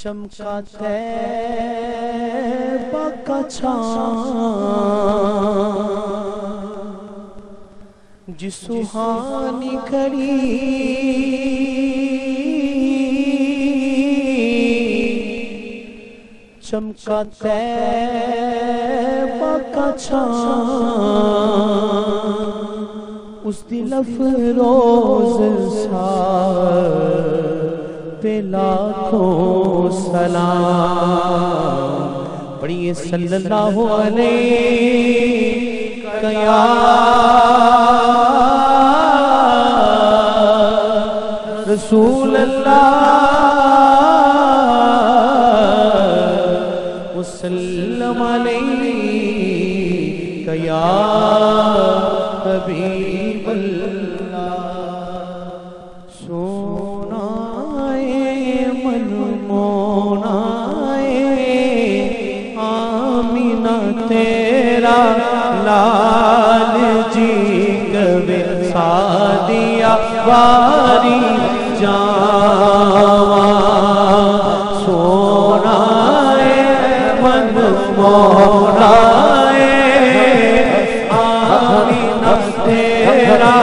چمکا طیبہ کا چاند جس سہانی گھڑی چمکا طیبہ کا چاند اس دل افروز سار پہ لاکھوں سلام پڑھیے صلی اللہ علیہ یا رسول اللہ وسلم علیہ یا حبیب اللہ تیرا لال جی گوے سادیا واری جاواں سونا من مولا آمینہ تیرا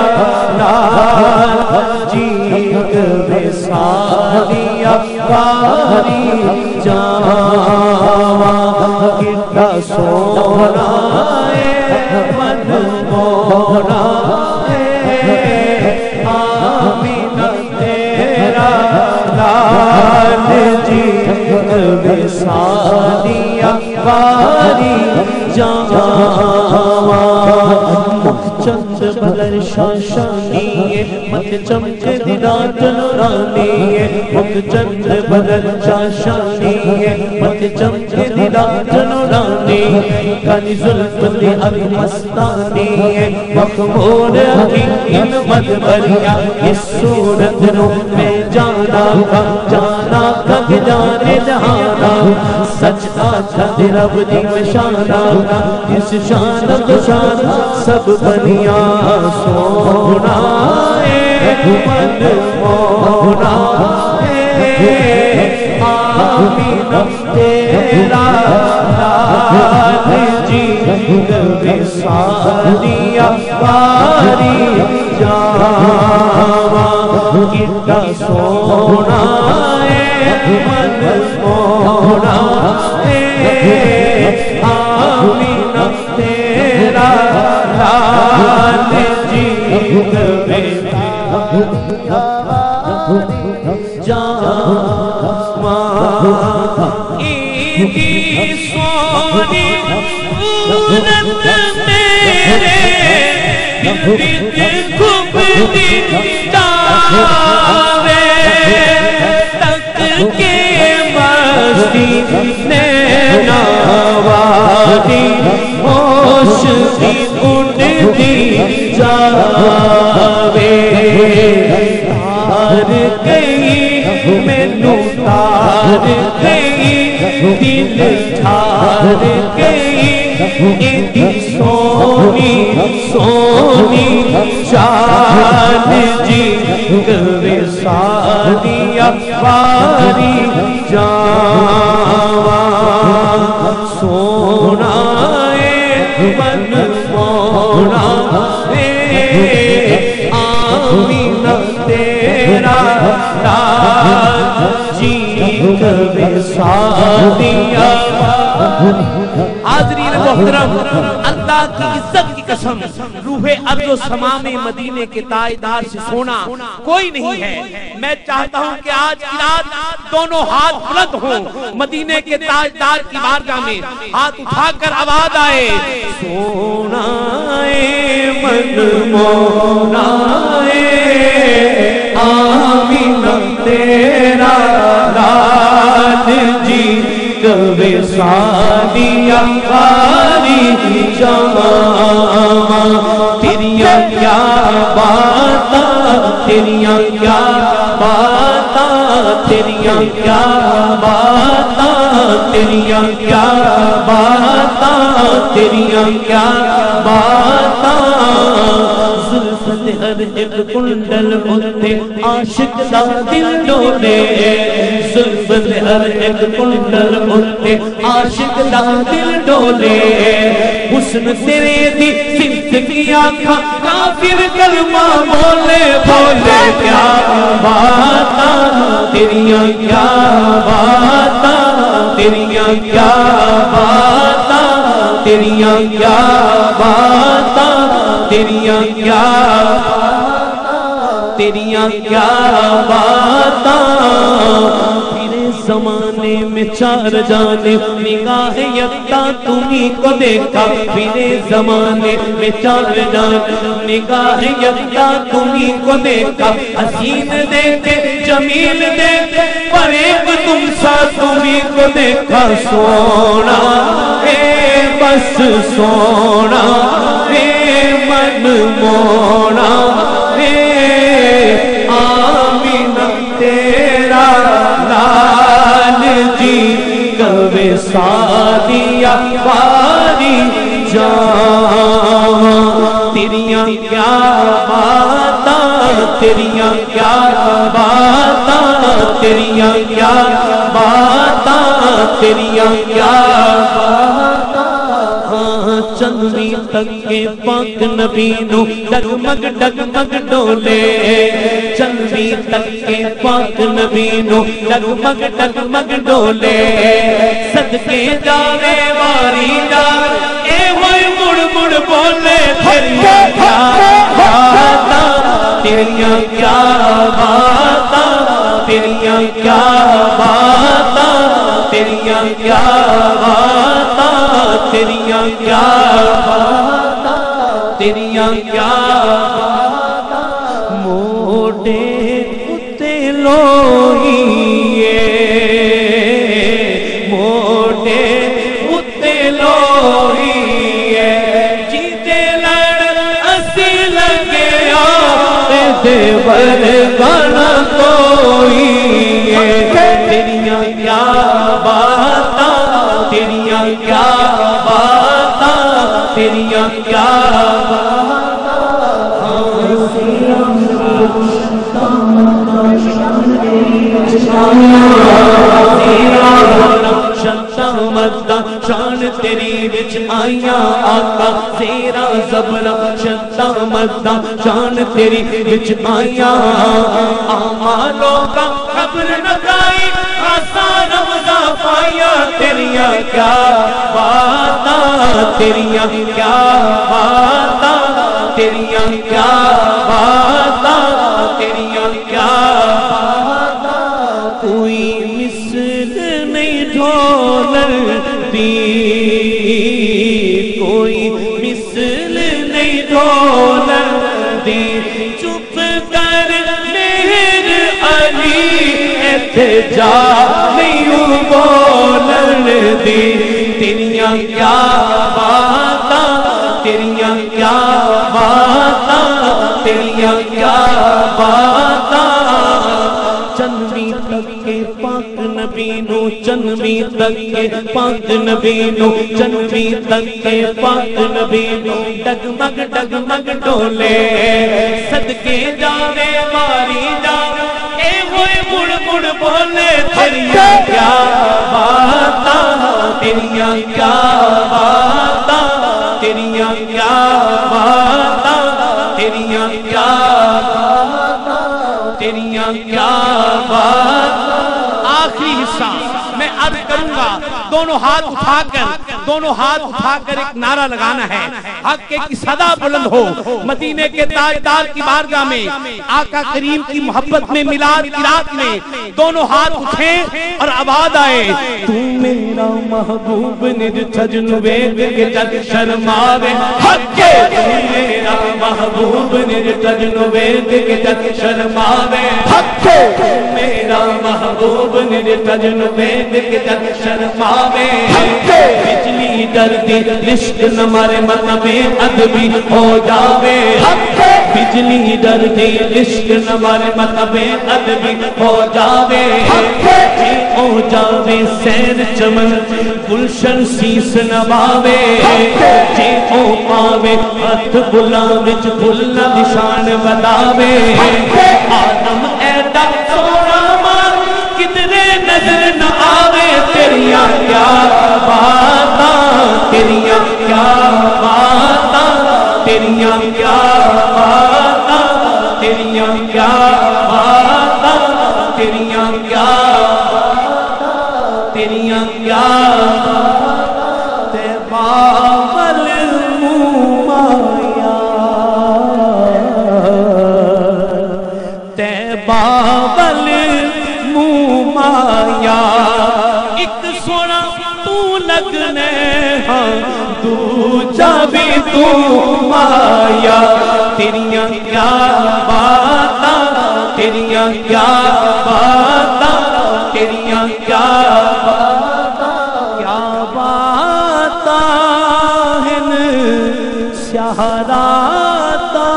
لال جی گوے سادیا واری جاواں کتا سونا من مولا آمینہ تیرا لال جی گوے سادیا واری جاواں چند بدر شاشانی مت چمچ دینا جنرانی مت چند بدر شاشانی مت چمچ دینا جنرانی کانی ظلف دی اگ مستانی مخمور حقیقین مدبریا اس صورت رو میں جانا تک جانے جہانا سچ آچھا دی رب دی مشانہ اس شان شان سب بنیا سونا من مولا آمینہ تیرا لال جی گوے سادیا واری جاواں کتا سونا من مولا آمینہ تیرا لال جی گوے جاواں ایدی سونی پورت میرے دل گھبتی جاوے تک کے مستی نینا وادی ہوش کی اڑتی جاوے تار گئی مینو تار گئی دل ٹھار گئی ایدی سونی سونی شان جی گوے سادیا واری جاواں سونا من مولا آمینہ تیرا لال جی گوے سادیا حاضرین محترم اللہ کی عزت کی قسم روح ارض و سما میں مدینے کے تاجدار سے سونا کوئی نہیں ہے میں چاہتا ہوں کہ آج کی رات دونوں ہاتھ بلند ہوں مدینے کے تاجدار کی بارگاہ میں ہاتھ اٹھا کر آواز آئے سونا من مولا آمینہ تیرا لال جی گوے سادیا واری جاواں تیریاں کیا باتاں تیریاں کیا باتاں تیریاں کیا باتاں تیریاں کیا باتاں تیریاں کیا باتاں زلف سرمد ہر ایک کنڈل اتے عاشق دا دل ڈولے سرمد ہر ایک کنڈل اتے عاشق دا دل ڈولے حسن تیرے دی زندگی آنکھا کافر کلمہ بولے بولے کیا باتاں تیریاں کیا باتاں تیریاں کیا باتاں تیریاں کیا باتاں تیریاں کیا تیریاں کیا باتاں زمانے میں چار جانے نگاہ یکتا تمہیں کو دیکھا میرے زمانے میں چار جانے نگاہ یکتا تمہیں کو دیکھا حسین دیکھے جمیل دیکھے فریب تم سا تمہیں کو دیکھا سونا اے بس سونا اے من مونا اے آمینہ تیرا کبے سادیا باری جان تیریاں کیا باتاں تیریاں کیا باتاں تیریاں کیا باتاں تیریاں کیا باتاں چندی تک کے پاک نبی نو ڈگمگ ڈگمگ ڈولے چندی تک کے پاک نبی نو ڈگمگ ڈگمگ ڈولے صدقے جاوے واری جاوے اے ہوئے مڑ مڑ بولے تیریاں کیا باتاں تیریاں کیا باتاں تیریاں کیا باتاں تیریاں کیا باتاں تیریاں کیا باتاں تیریاں کیا باتاں موڑے اتے لوئیے موڑے اتے لوئیے جیتے لڑ اسی لگے آتے ورگانا کوئیے تیریاں کیا باتاں تیریاں کیا باتاں تیریاں کیا شان تیری وچ آئیاں آقا تیرا زبر شتا مدہ شان تیری وچ آئیاں آمالوں کا خبر نگائی آسان مزا پائیا تیریاں کیا باتاں تیریاں کیا باتاں تیریاں کیا باتاں تیریاں کیا باتاں کوئی مثل نہیں ڈھولر دی کوئی مثل نہیں ڈھولر دی چپ کر مہر علی احتجا نہیں بولر دی تیریاں کیا باتاں تیریاں کیا باتاں تیریاں کیا باتاں چنوی تک کے پاک نبی نو چنوی تک کے پاک نبی نو چنوی تک کے پاک نبی نو ڈگمگ ڈگمگ ڈولے صدقے جاوے ماری جاوے اے ہوئے مڑ مڑ بولے تیریاں کیا باتاں تیریاں کیا باتاں تیریاں کیا باتاں تیریاں کیا باتاں تیریاں کیا باتاں آخری حصہ میں عرض کروں گا دونوں ہاتھ اٹھا کر ایک نعرہ لگانا ہے حق کی صدا بلند ہو مدینے کے تاجدار کی بارگاہ میں آقا کریم کی محبت میں میلاد کی رات میں دونوں ہاتھ اٹھیں اور آواز آئے تو میرا محبوب نج چھجنوے کے جگ شرماوے حق کے تو میرا محبوب نج چھجنوے کے جگ شرماوے حق کے تو میرا محبوب نج چھجنوے کے جگ شرماوے حق کے بجلی ڈردی عشق نہ مارے من میں ادبی ہو جاوے حق کے بجلی ڈر دی عشق نمر مطبے ادبی ہو جاوے جی ہو جاوے سیر چمن گلشن سیس نباوے جی ہو پاوے ہاتھ بلا وچ بھلا نشان بداوے آدم ایڈا سونا مان کدرے نظر نہ آوے تیریاں کیا باتاں تیریاں کیا باتاں تیریاں کیا باتاں تیریاں کیا باتاں تیریاں کیا تیریاں کیا تے باول مایا تے باول مایا ایک سونا تو لگنے ہاں دوجا بھی تو مایا تیریاں کیا باتاں تیریاں کیا باتاں تیریاں کیا باتاں کیا باتاں ہیں شہراتا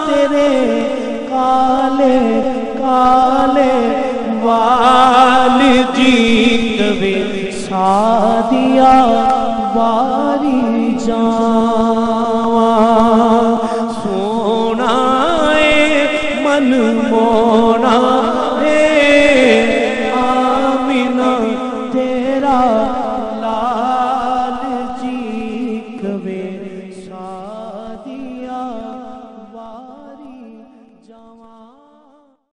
تیرے کالے کالے وال جی کبھی سادیا باری جاواں سونا اے من مونا